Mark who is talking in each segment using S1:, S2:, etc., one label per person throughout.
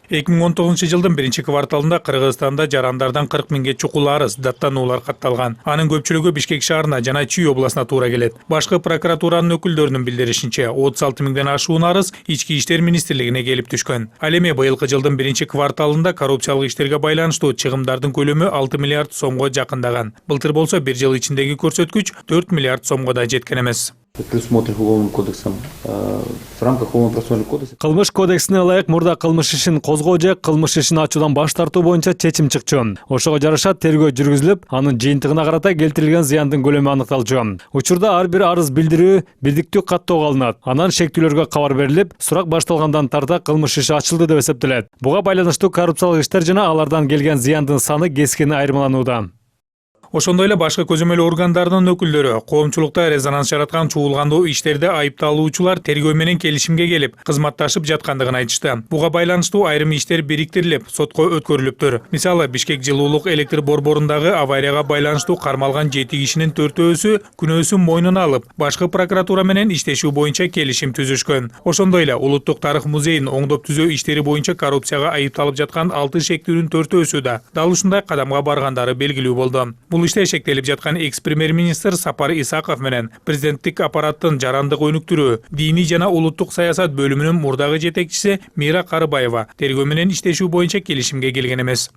S1: 2019 жылдын 1-кварталында Кыргызстанда жарандардан 40 миңге чукул арыз, даттануулар катталган. Анын көпчүлүгү Бишкек шаарына жана Чүй областына туура келет. Башкы прокуратуранын өкүлдөрүнүн билдиришинче, 36 миңден ашуун арыз Ички иштер министрлигине келип түшкөн. Ал эми быйылкы жылдын 1-кварталында коррупциялык иштерге байланыштуу чыгымдардын көлөмү 6 миллиард сомго жакындаган. Былтыр болсо 1 жыл ичиндеги көрсөткүч 4 миллиард сомго да жеткен эмес.
S2: Предусмотрен Уголовным кодексом. В рамках Уголовно-процессуального кодекса.
S3: Кылмыш кодексине ылайык мурда кылмыш ишин козгоо же кылмыш ишин ачуудан баш тартуу боюнча чечим чыкчу. Ошого жараша тергөө жүргүзүлүп, анын жыйынтыгына карата келтирилген зыяндын көлөмү аныкталчу. Учурда ар бир арыз билдирүү бирдиктүү каттоого алынат. Анан шектүүлөргө кабар берилип, сурак башталгандан тарта кылмыш иши ачылды деп эсептелет. Буга байланыштуу коррупциялык иштер жана алардан келген зыяндын саны кескин айырмаланууда.
S1: Ошондой эле башкы көзөмөл органдарынын өкүлдөрү коомчулукта резонанс жараткан чуулгандуу иштерде айыпталуучулар тергөө менен келишимге келип, кызматташып жаткандыгын айтышты. Буга байланыштуу айрым иштер бириктирилип, сотко өткөрүлүптүр. Мисалы, Бишкек жылуулук электр борборундагы аварияга байланыштуу кармалган 7 кишинин 4-өөсү күнөөсүн мойнуна алып, башкы прокуратура менен иштешүү боюнча келишим түзүшкөн. Ошондой эле Улуттук тарых музейин оңдоп түзөө иштери боюнча коррупцияга айыпталып жаткан 6 шектүүнүн 4-өөсү да дал ушундай кадамга баргандары белгилүү болду. Бул иште шектелип жаткан экс-премьер-министр Сапар Исаков менен президенттик аппараттын жарандык өнүктүрүү, диний жана улуттук саясат бөлүмүнүн мурдагы жетекчиси Мира Карыбаева тергөө менен иштешүү боюнча келишимге келген эмес.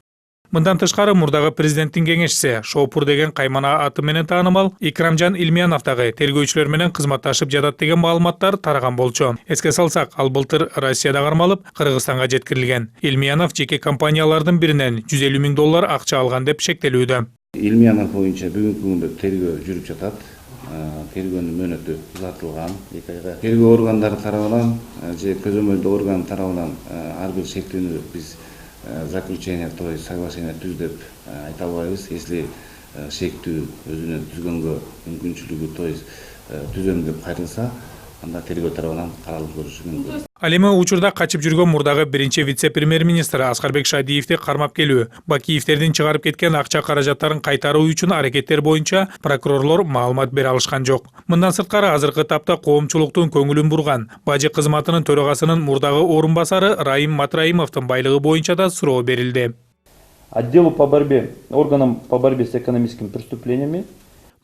S1: Мындан тышкары мурдагы президенттин кеңешчиси Шопур деген каймана аты менен таанымал Икрамжан Илмияновдагы тергөөчүлөр менен кызматташып жатат деген маалыматтар тараган болчу. Эске салсак, ал былтыр Россияда кармалып, Кыргызстанга жеткирилген. Илмиянов жеке компаниялардын биринен $150 миң акча алган деп шектелүүдө.
S2: Илмиянов боюнча бүгүнкү күндө тергөө жүрүп жатат. Тергөөнүн мөөнөтү узатылган. 2 айга тергөө органдары тарабынан же көзөмөлдөө орган тарабынан ар бир шектүүнү биз заключение, то есть соглашение түз деп айта албайбыз. Если шектүү өзүнө түзгөнгө мүмкүнчүлүгү, то есть түзөм деп кайрылса, анда тергөө тарабынан каралып көрүшү мүмкүн.
S1: Ал эми учурда качып жүргөн мурдагы 1-чи вице-премьер-министр Аскарбек Шадиевди кармап келүү, Бакиевдердин чыгарып кеткен акча каражаттарын кайтаруу үчүн аракеттер боюнча прокурорлор маалымат бере алышкан жок. Мындан сырткары азыркы тапта коомчулуктун көңүлүн бурган бажы кызматынын төрагасынын мурдагы орун басары Раим Матраимовдун байлыгы боюнча да суроо берилди.
S4: Отделу по борьбе, органам по борьбе с экономическими преступлениями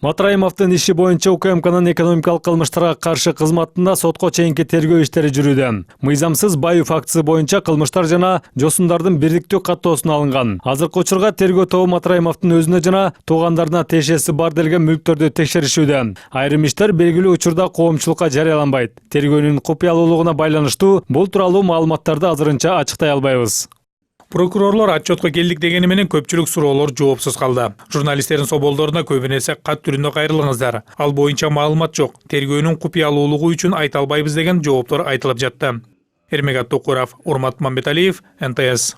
S3: Матраимовдун иши боюнча УКМКнын экономикалык кылмыштарга каршы кызматында сотко чейинки тергөө иштери жүрүүдө. Мыйзамсыз баю фактысы боюнча кылмыштар жана жосундардын бирдиктүү каттоосуна алынган. Азыркы учурга тергөө тобу Матраимовдун өзүнө жана туугандарына тиешеси бар делген мүлктөрдү текшеришүүдө. Айрым иштер белгилүү учурда коомчулукка жарыяланбайт. Тергөөнүн купуялуулугуна байланыштуу бул тууралуу маалыматтарды азырынча ачыктай албайбыз.
S1: Прокурорлор отчетко келдик дегени менен көпчүлүк суроолор жоопсуз калды. Журналисттердин соболдоруна көбүн эсе кат түрүндө кайрылыңыздар. Ал боюнча маалымат жок. Тергөөнүн купуялуулугу үчүн айта албайбыз деген жооптор айтылып жатты. Эрмегат Токуров, Урмат Мамбеталиев, НТС.